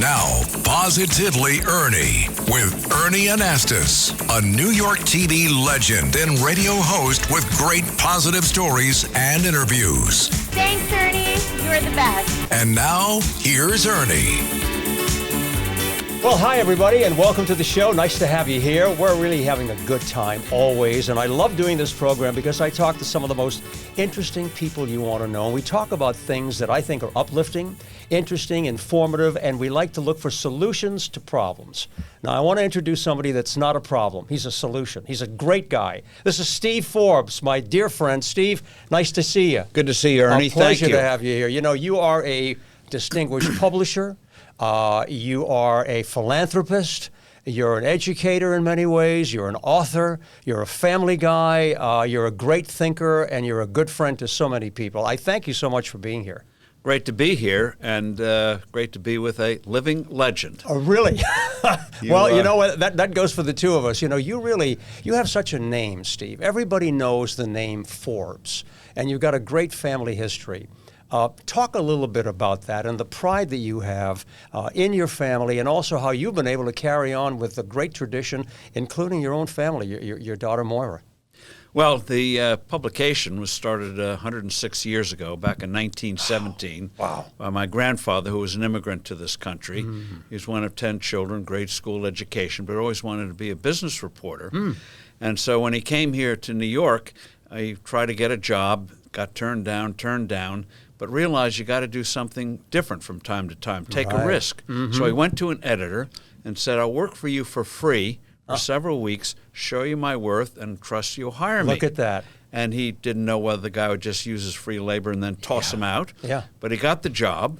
Now, Positively Ernie with Ernie Anastos, a New York TV legend and radio host with great positive stories and interviews. Thanks, Ernie. You're the best. And now, here's Ernie. Well, hi, everybody, and welcome to the show. Nice to have you here. We're really having a good time always, and I love doing this program because I talk to some of the most interesting people you want to know. And we talk about things that I think are uplifting, interesting, informative, and we like to look for solutions to problems. Now, I want to introduce somebody that's not a problem. He's a solution. He's a great guy. This is Steve Forbes, my dear friend. Steve, nice to see you. Good to see you, Ernie. A pleasure Thank you. to have you here. You know, you are a distinguished publisher. You are a philanthropist. You're an educator in many ways. You're an author. You're a family guy. You're a great thinker, and you're a good friend to so many people. I thank you so much for being here. Great to be here, and great to be with a living legend. Oh, really? Well, you know what? That goes for the two of us. You know, you have such a name, Steve. Everybody knows the name Forbes, and you've got a great family history. Talk a little bit about that and the pride that you have in your family, and also how you've been able to carry on with the great tradition, including your own family, your daughter Moira. Well, the publication was started 106 years ago, back in 1917, Wow. by my grandfather, who was an immigrant to this country. He was one of 10 children, grade school education, but always wanted to be a business reporter. And so when he came here to New York, he tried to get a job, got turned down, but realized you got to do something different from time to time, take a risk. So he went to an editor and said, I'll work for you for free for several weeks, show you my worth, and trust you'll hire me. Look at that. And he didn't know whether the guy would just use his free labor and then toss him out. Yeah. But he got the job,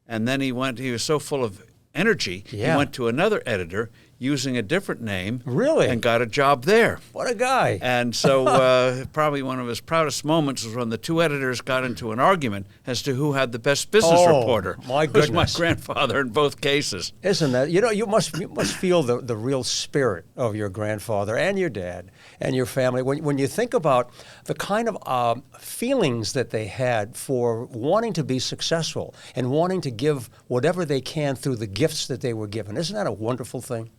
and then he was so full of energy, he went to another editor using a different name. Really? And got a job there. What a guy. And so probably one of his proudest moments was when the two editors got into an argument as to who had the best business reporter. My It was my goodness. grandfather in both cases. Isn't that? You know, you must feel the real spirit of your grandfather and your dad and your family when you think about the kind of feelings that they had for wanting to be successful and wanting to give whatever they can through the gifts that they were given. Isn't that a wonderful thing?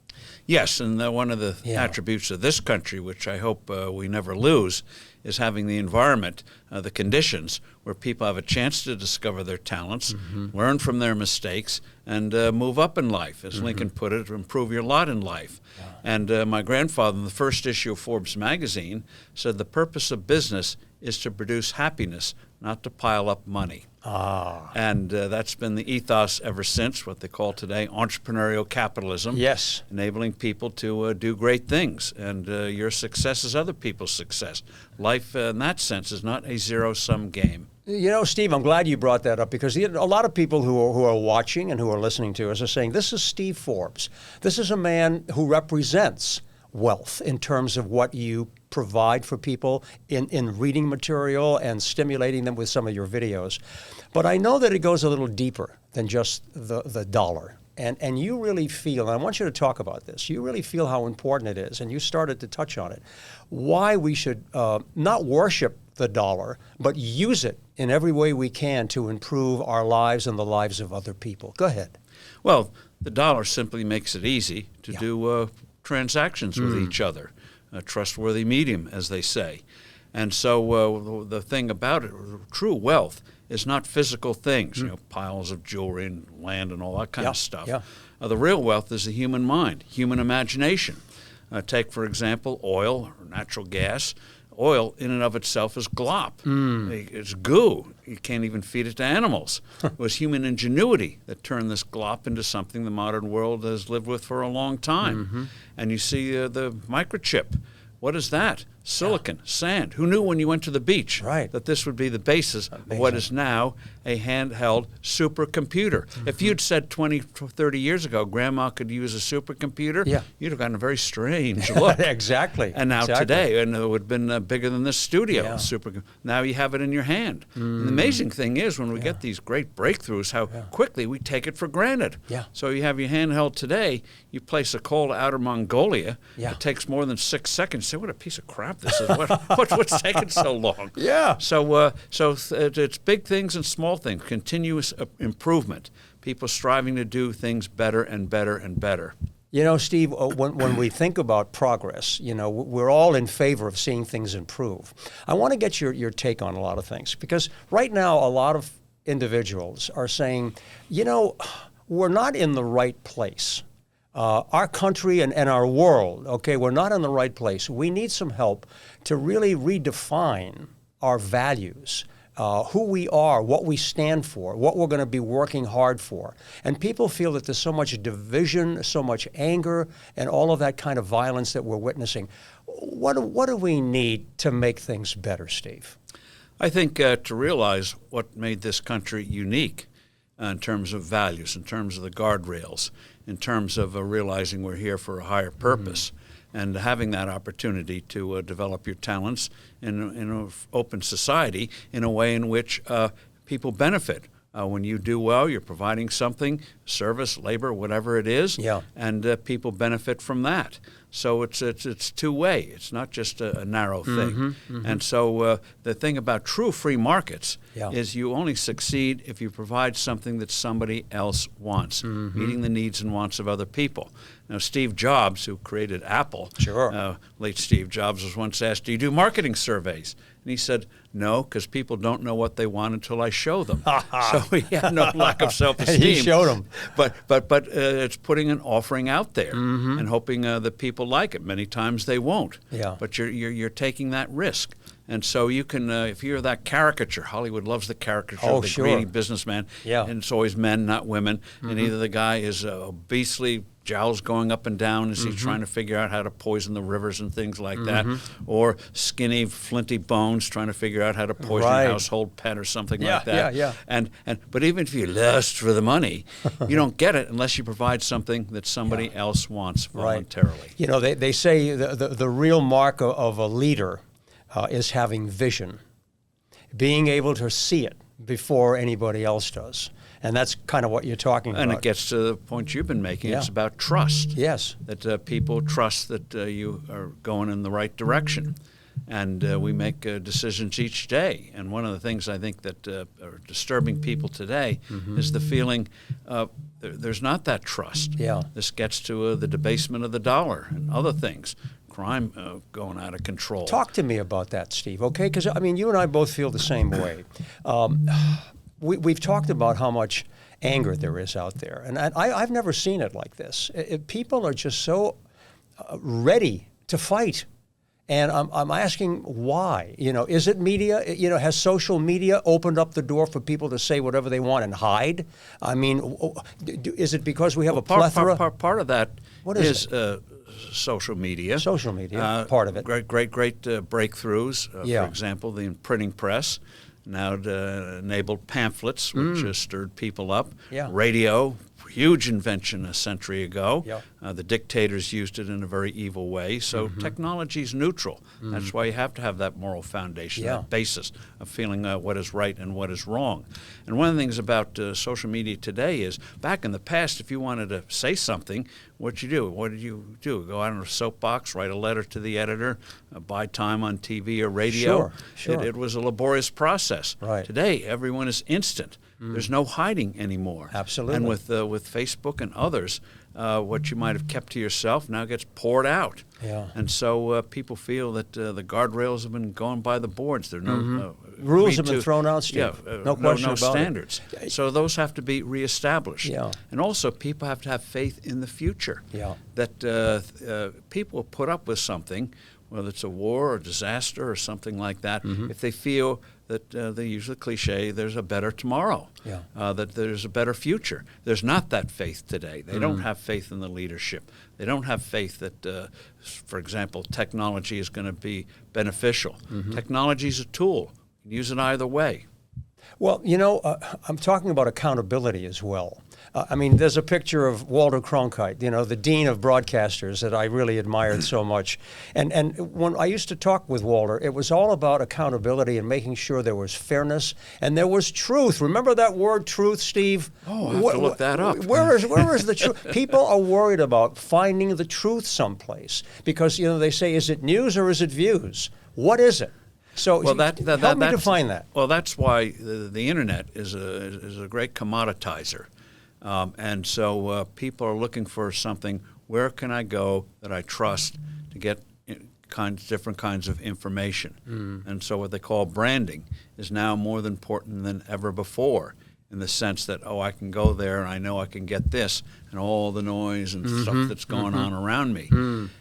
Yes, and one of the attributes of this country, which I hope we never lose, is having the environment, the conditions, where people have a chance to discover their talents, learn from their mistakes, and move up in life, as Lincoln put it, improve your lot in life. And my grandfather, in the first issue of Forbes magazine, said the purpose of business is to produce happiness, not to pile up money. And that's been the ethos ever since, what they call today entrepreneurial capitalism. Yes. Enabling people to do great things. And your success is other people's success. Life, in that sense, is not a zero-sum game. You know, Steve, I'm glad you brought that up because a lot of people who are watching and who are listening to us are saying, this is Steve Forbes. This is a man who represents wealth in terms of what you provide for people in reading material and stimulating them with some of your videos. But I know that it goes a little deeper than just the dollar. And you really feel, and I want you to talk about this, you really feel how important it is, and you started to touch on it, why we should not worship the dollar, but use it in every way we can to improve our lives and the lives of other people. Go ahead. Well, the dollar simply makes it easy to do transactions with each other, a trustworthy medium, as they say. And so the thing about it, true wealth, is not physical things, you know, piles of jewelry and land and all that kind of stuff. The real wealth is the human mind, human imagination. Take, for example, oil or natural gas. Oil in and of itself is glop. It's goo. You can't even feed it to animals. It was human ingenuity that turned this glop into something the modern world has lived with for a long time. And you see the microchip. What is that? Silicon, sand. Who knew when you went to the beach that this would be the basis of what is now a handheld supercomputer? If you'd said 20, 30 years ago Grandma could use a supercomputer, you'd have gotten a very strange look. Exactly. And now today, and it would have been bigger than this studio. Now you have it in your hand. And the amazing thing is when we get these great breakthroughs, how quickly we take it for granted. So you have your handheld today, you place a call to Outer Mongolia, it takes more than 6 seconds. Say, what a piece of crap this is. What's taking so long? So it's big things and small things, continuous improvement. people striving to do things better and better and better. You know, Steve, when we think about progress, you know, we're all in favor of seeing things improve. I want to get your take on a lot of things, because right now a lot of individuals are saying, you know, we're not in the right place. Our country and our world, okay, we're not in the right place. We need some help to really redefine our values, who we are, what we stand for, what we're going to be working hard for. And people feel that there's so much division, so much anger, and all of that kind of violence that we're witnessing. What do we need to make things better, Steve? I think to realize what made this country unique in terms of values, in terms of the guardrails, in terms of realizing we're here for a higher purpose, and having that opportunity to develop your talents in an open society in a way in which people benefit. When you do well, you're providing something, service, labor, whatever it is, and people benefit from that. So it's two-way. It's not just a narrow thing. And so the thing about true free markets is you only succeed if you provide something that somebody else wants, meeting the needs and wants of other people. Now, Steve Jobs, who created Apple, late Steve Jobs, was once asked, do you do marketing surveys? And he said, no, because people don't know what they want until I show them. So he had no lack of self-esteem. He showed them. But it's putting an offering out there and hoping that people like it. Many times they won't. But you're taking that risk. And so you can, if you're that caricature, Hollywood loves the caricature of the greedy businessman, and it's always men, not women, and either the guy is obesely, jowls going up and down as he's trying to figure out how to poison the rivers and things like that, or skinny, flinty bones trying to figure out how to poison a household pet or something like that. But even if you lust for the money, you don't get it unless you provide something that somebody else wants voluntarily. You know, they say the real mark of a leader is having vision, being able to see it before anybody else does. And that's kind of what you're talking about. And it gets to the point you've been making. It's about trust. Yes. That people trust that you are going in the right direction. And we make decisions each day. And one of the things I think that are disturbing people today is the feeling there's not that trust. This gets to the debasement of the dollar and other things. Crime going out of control. Talk to me about that, Steve, okay? Because, I mean, you and I both feel the same way. We've talked about how much anger there is out there, and I've never seen it like this. People are just so ready to fight, and I'm asking why. You know, is it media? You know, has social media opened up the door for people to say whatever they want and hide? I mean, is it because we have a plethora? Part of that what is social media. Social media, part of it. Great breakthroughs. For example, the printing press now enabled pamphlets, which stirred people up. Radio, huge invention a century ago. The dictators used it in a very evil way. So technology is neutral. That's why you have to have that moral foundation, that basis of feeling what is right and what is wrong. And one of the things about social media today is, back in the past, if you wanted to say something, what'd you do? What did you do? Go out on a soapbox, write a letter to the editor, buy time on TV or radio? It was a laborious process. Today, everyone is instant. There's no hiding anymore. Absolutely. And with Facebook and others, what you might have kept to yourself now gets poured out. And so people feel that the guardrails have been gone by the boards. There are no rules have been thrown out, Steve. No question about standards. So those have to be reestablished. And also, people have to have faith in the future. That people will put up with something, whether it's a war or disaster or something like that, if they feel that they use the cliche, there's a better tomorrow, that there's a better future. There's not that faith today. They don't have faith in the leadership. They don't have faith that, for example, technology is going to be beneficial. Technology is a tool. You can use it either way. Well, you know, I'm talking about accountability as well. I mean, there's a picture of Walter Cronkite, you know, the dean of broadcasters that I really admired so much. And when I used to talk with Walter, it was all about accountability and making sure there was fairness and there was truth. Remember that word truth, Steve? Oh, I have to look that up. Where is the truth? People are worried about finding the truth someplace because, you know, they say, is it news or is it views? What is it? So help me define that. Well, that's why the internet is a great commoditizer. And so people are looking for something, where can I go that I trust to get different kinds of information? And so what they call branding is now more important than ever before, in the sense that, I can go there and I know I can get this and all the noise and stuff that's going on around me.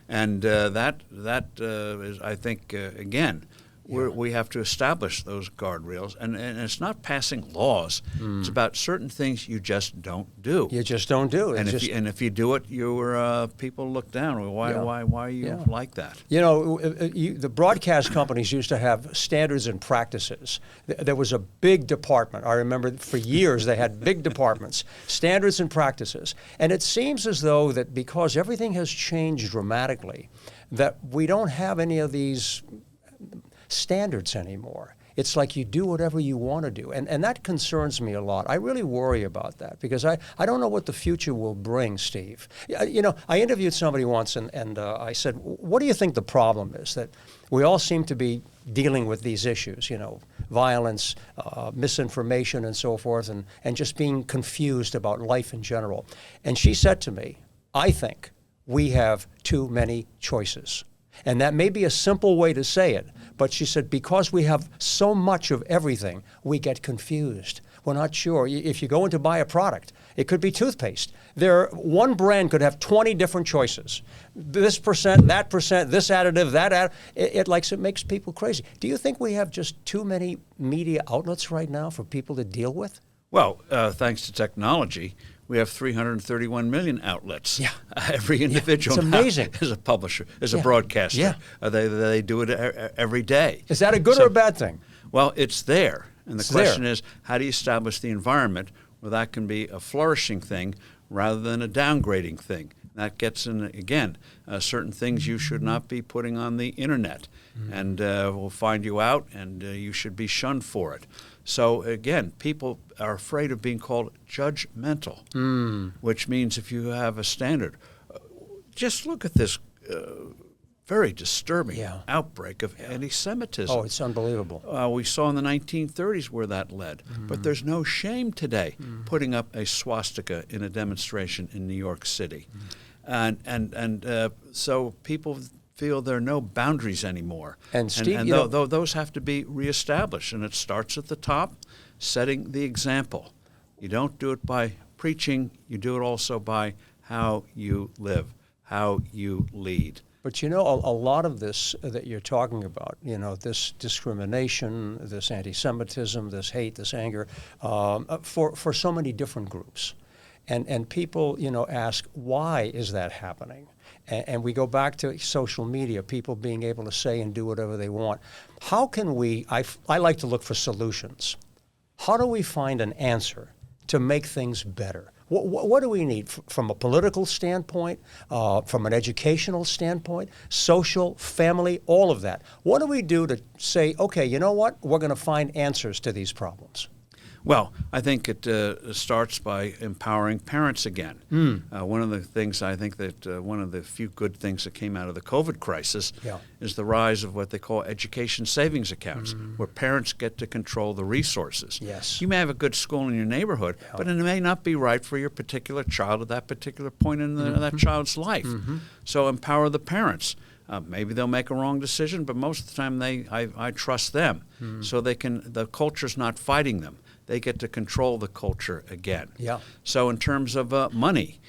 And that is, I think, again, we have to establish those guardrails. And it's not passing laws. It's about certain things you just don't do. You just don't do. And if you do it, your people look down. Well, why are you like that? You know, the broadcast companies used to have standards and practices. There was a big department. I remember for years they had big departments, standards and practices. And it seems as though that because everything has changed dramatically, that we don't have any of these standards anymore. It's like you do whatever you want to do. And that concerns me a lot. I really worry about that because I don't know what the future will bring, Steve. You know, I interviewed somebody once and I said, what do you think the problem is? That we all seem to be dealing with these issues, you know, violence, misinformation and so forth, and just being confused about life in general. And she said to me, I think we have too many choices. And that may be a simple way to say it, but she said, because we have so much of everything, we get confused. We're not sure. If you go in to buy a product, it could be toothpaste. One brand could have 20 different choices. This percent, this additive, that additive. It makes people crazy. Do you think we have just too many media outlets right now for people to deal with? Well, thanks to technology, we have 331 million outlets. Yeah. Every individual it's amazing. Is a publisher, is a broadcaster. Yeah. They do it every day. Is that a good or a bad thing? Well, it's there. And the question is, how do you establish the environment where that can be a flourishing thing rather than a downgrading thing? That gets in, again, certain things you should not be putting on the internet, and will find you out, and you should be shunned for it. So again, people are afraid of being called judgmental, which means if you have a standard, just look at this very disturbing outbreak of anti-Semitism. Oh, it's unbelievable. We saw in the 1930s where that led, but there's no shame today putting up a swastika in a demonstration in New York City, and so people feel there are no boundaries anymore. And Steve, those have to be reestablished, and it starts at the top, setting the example. You don't do it by preaching, you do it also by how you live, how you lead. But you know, a lot of this that you're talking about, you know, this discrimination, this anti-Semitism, this hate, this anger, for so many different groups. And people, you know, ask, why is that happening? And we go back to social media, people being able to say and do whatever they want. How can we, I like to look for solutions. How do we find an answer to make things better? What do we need from a political standpoint, from an educational standpoint, social, family, all of that? What do we do to say, okay, you know what? We're going to find answers to these problems. Well, I think it starts by empowering parents again. One of the things I think that one of the few good things that came out of the COVID crisis is the rise of what they call education savings accounts, where parents get to control the resources. Yes. You may have a good school in your neighborhood, but it may not be right for your particular child at that particular point in that child's life. So empower the parents. Maybe they'll make a wrong decision, but most of the time I trust them, so the culture's not fighting them. They get to control the culture again. Yeah. So in terms of money,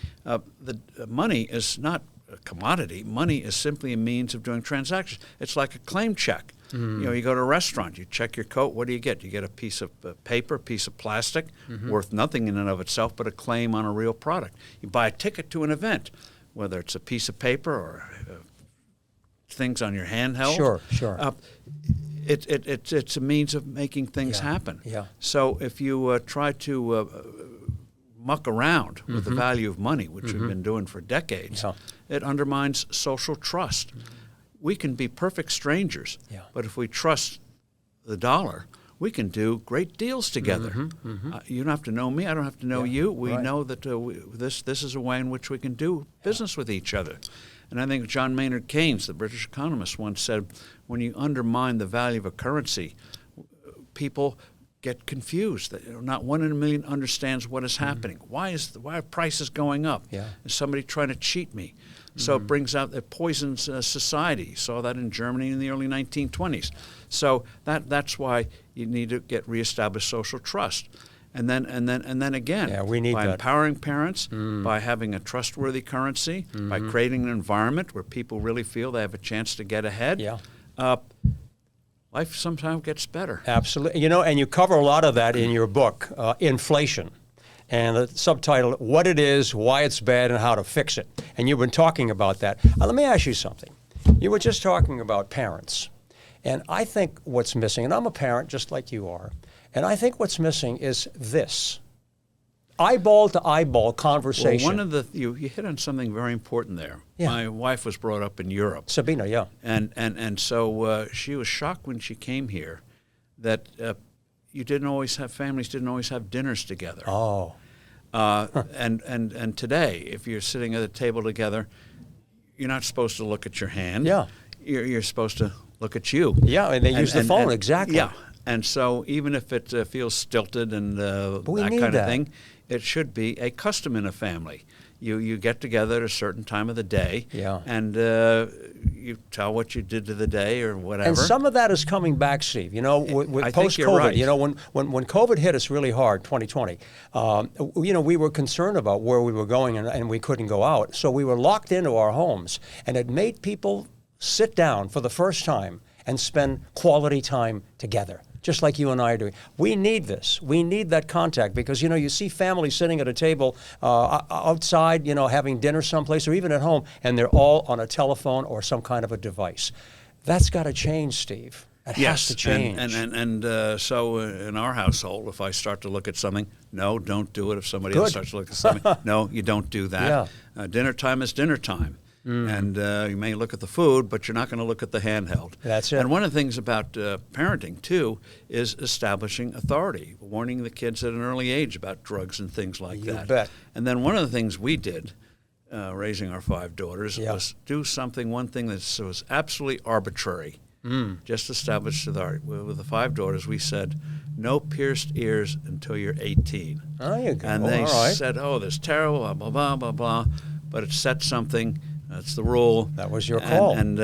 money is not a commodity. Money is simply a means of doing transactions. It's like a claim check. You know, you go to a restaurant, you check your coat. What do? You get a piece of paper, a piece of plastic, worth nothing in and of itself, but a claim on a real product. You buy a ticket to an event, whether it's a piece of paper or things on your handheld. Sure. It's a means of making things happen. Yeah. So if you try to muck around with the value of money, which we've been doing for decades, it undermines social trust. We can be perfect strangers, but if we trust the dollar, we can do great deals together. You don't have to know me. I don't have to know you. We know that this is a way in which we can do business with each other. And I think John Maynard Keynes, the British economist, once said, when you undermine the value of a currency, people get confused. Not one in a million understands what is happening. Why are prices going up? Yeah. Is somebody trying to cheat me? So it brings out, it poisons society. You saw that in Germany in the early 1920s. So that's why you need to get reestablished social trust. And then again, we need by that. empowering parents, by having a trustworthy currency, by creating an environment where people really feel they have a chance to get ahead. Yeah. Life sometimes gets better. Absolutely. And you cover a lot of that in your book, Inflation, and the subtitle, What It Is, Why It's Bad, and How to Fix It. And you've been talking about that. Let me ask you something. You were just talking about parents. And I think what's missing, and I'm a parent just like you are, and I think what's missing is this. Eyeball to eyeball conversation. Well, you hit on something very important there. Yeah. My wife was brought up in Europe. Sabina, yeah. And so she was shocked when she came here that families didn't always have dinners together. Oh. And today, if you're sitting at a table together, you're not supposed to look at your hand. Yeah. You're supposed to look at you. Yeah, and they use the phone, exactly. Yeah. And so even if it feels stilted and that kind of thing, it should be a custom in a family. You get together at a certain time of the day, and you tell what you did to the day or whatever. And some of that is coming back, Steve. With post-COVID. Right. When COVID hit us really hard, 2020, we were concerned about where we were going, and we couldn't go out. So we were locked into our homes, and it made people sit down for the first time and spend quality time together, just like you and I are doing. We need this. We need that contact because, you see families sitting at a table outside, having dinner someplace or even at home, and they're all on a telephone or some kind of a device. That's got to change, Steve. It has to change. So in our household, if I start to look at something, no, don't do it. If somebody else starts to look at something, no, you don't do that. Yeah. Dinner time is dinner time. And you may look at the food, but you're not going to look at the handheld. That's it. And one of the things about parenting, too, is establishing authority, warning the kids at an early age about drugs and things like that. You bet. And then one of the things we did, raising our 5 daughters, was do one thing that was absolutely arbitrary. Just established authority. With the 5 daughters, we said, no pierced ears until you're 18. There you go. And they all right. said, oh, that's terrible, blah, blah, blah, blah, blah. But it set something. That's the rule. That was your call. And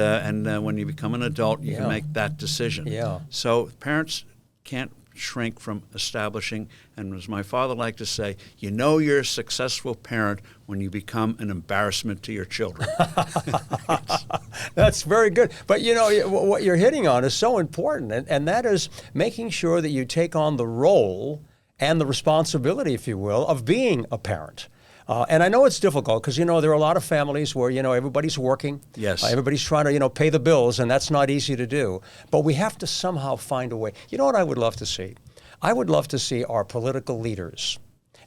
when you become an adult, you can make that decision. Yeah. So parents can't shrink from establishing, and as my father liked to say, you're a successful parent when you become an embarrassment to your children. That's very good. But, what you're hitting on is so important, and that is making sure that you take on the role and the responsibility, if you will, of being a parent. And I know it's difficult because, there are a lot of families where, everybody's working. Yes. Everybody's trying to, pay the bills, and that's not easy to do. But we have to somehow find a way. You know what I would love to see? I would love to see our political leaders.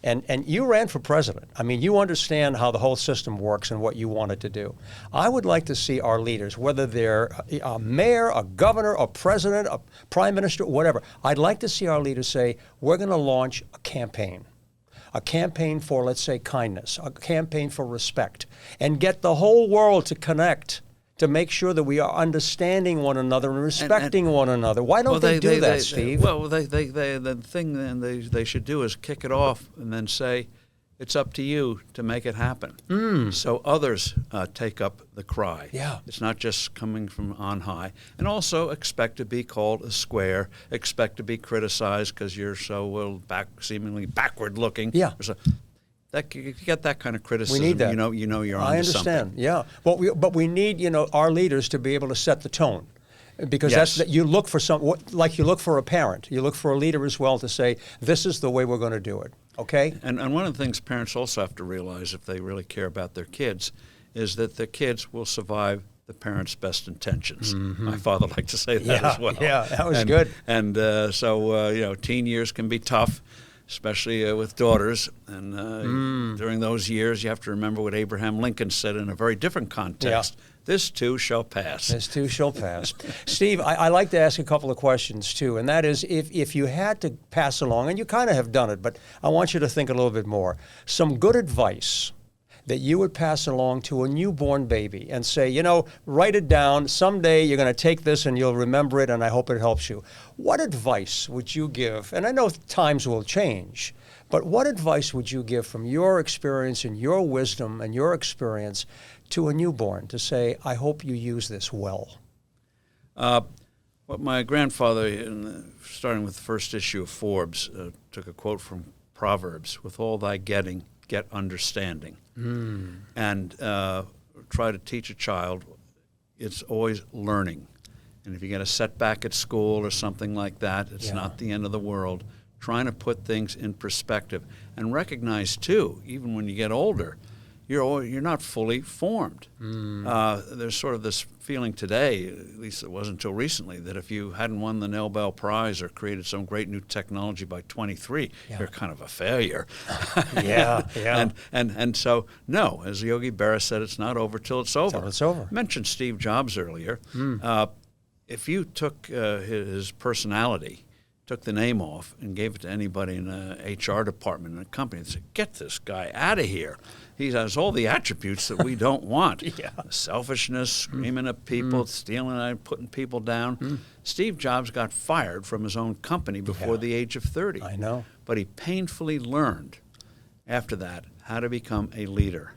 And you ran for president. I mean, you understand how the whole system works and what you wanted to do. I would like to see our leaders, whether they're a mayor, a governor, a president, a prime minister, whatever. I'd like to see our leaders say, we're going to launch a campaign for, let's say, kindness, a campaign for respect, and get the whole world to connect to make sure that we are understanding one another and respecting one another. Why don't they do that, Steve? The thing they should do is kick it off and then say, it's up to you to make it happen. So others take up the cry. Yeah. It's not just coming from on high. And also expect to be called a square, expect to be criticized because you're so seemingly backward looking. Yeah. So you get that kind of criticism. We need that. You're on I understand. something. Yeah. But we need, our leaders to be able to set the tone. Because Yes. you look for like you look for a parent, you look for a leader as well to say, this is the way we're going to do it, okay? And one of the things parents also have to realize if they really care about their kids is that the kids will survive the parents' best intentions. My father liked to say that as well. Yeah, that was good. And so teen years can be tough, especially with daughters. And during those years, you have to remember what Abraham Lincoln said in a very different context. Yeah. This too shall pass. This too shall pass. Steve, I like to ask a couple of questions too, and that is if you had to pass along, and you kind of have done it, but I want you to think a little bit more, some good advice that you would pass along to a newborn baby and say, you know, write it down. Someday you're going to take this and you'll remember it, and I hope it helps you. What advice would you give? And I know times will change, but what advice would you give from your experience and your wisdom and your experience to a newborn to say, I hope you use this well? What my grandfather, starting with the first issue of Forbes, took a quote from Proverbs: "With all thy getting, get understanding." And try to teach a child, it's always learning. And if you get a setback at school or something like that, it's not the end of the world. Trying to put things in perspective and recognize, too, even when you get older, you're not fully formed. There's sort of this feeling today, at least it wasn't until recently, that if you hadn't won the Nobel Prize or created some great new technology by 23, you're kind of a failure. And so, no, as Yogi Berra said, it's not over till it's over. Till it's over. I mentioned Steve Jobs earlier. If you took his personality, took the name off, and gave it to anybody in an HR department in a company and said, get this guy out of here. He has all the attributes that we don't want. Selfishness, screaming at people, stealing and putting people down. Steve Jobs got fired from his own company before the age of 30. I know. But he painfully learned after that how to become a leader,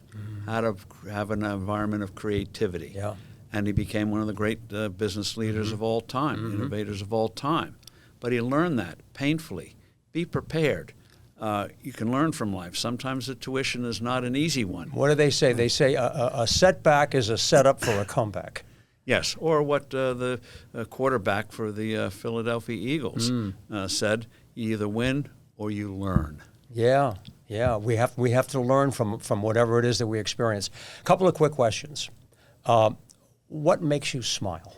how to have an environment of creativity. And he became one of the great business leaders of all time, innovators of all time. But he learned that painfully. Be prepared. You can learn from life. Sometimes the tuition is not an easy one. What do they say? They say a setback is a setup for a comeback. Yes, or what the quarterback for the Philadelphia Eagles said, you either win or you learn. Yeah, we have to learn from whatever it is that we experience. A couple of quick questions. What makes you smile?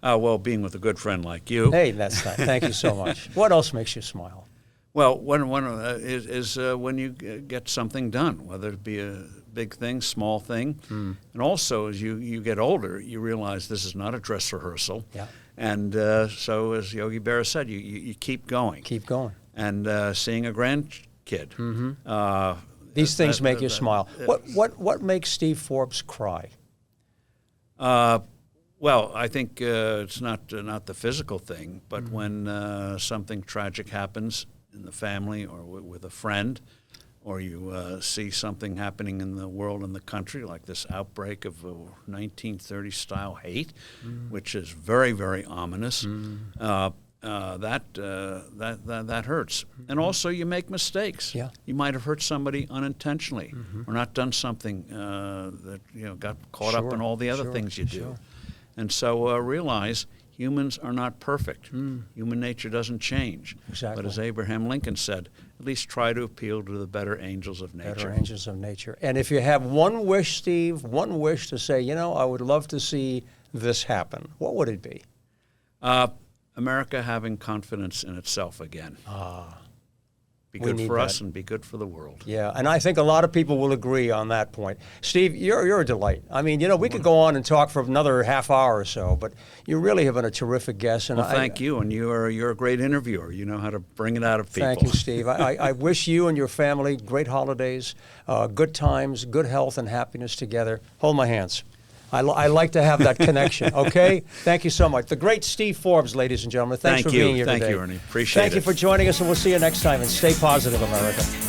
Well, being with a good friend like you. Hey, that's nice. Thank you so much. What else makes you smile? Well, one is when you get something done, whether it be a big thing, small thing. And also, as you get older, you realize this is not a dress rehearsal. And so, as Yogi Berra said, you keep going. Keep going. And seeing a grandkid. These things make you smile. What makes Steve Forbes cry? Well, I think it's not the physical thing, but when something tragic happens in the family or with a friend, or you see something happening in the world and the country, like this outbreak of 1930s-style hate, which is very, very ominous, that hurts. And also, you make mistakes. You might have hurt somebody unintentionally, or not done something that got caught up in all the other things you do. And so realize humans are not perfect. Human nature doesn't change. But as Abraham Lincoln said, at least try to appeal to the better angels of nature. Better angels of nature. And if you have one wish, Steve, one wish to say, I would love to see this happen, what would it be? America having confidence in itself again. Be good for us and be good for the world. Yeah, and I think a lot of people will agree on that point. Steve, you're a delight. I mean, we could go on and talk for another half hour or so, but you really have been a terrific guest. And thank you, and you're a great interviewer. You know how to bring it out of people. Thank you, Steve. I wish you and your family great holidays, good times, good health, and happiness together. Hold my hands. I like to have that connection, okay? Thank you so much. The great Steve Forbes, ladies and gentlemen. Thanks for being here today. Thank you, Ernie. Appreciate it. Thank you for joining us, and we'll see you next time. And stay positive, America.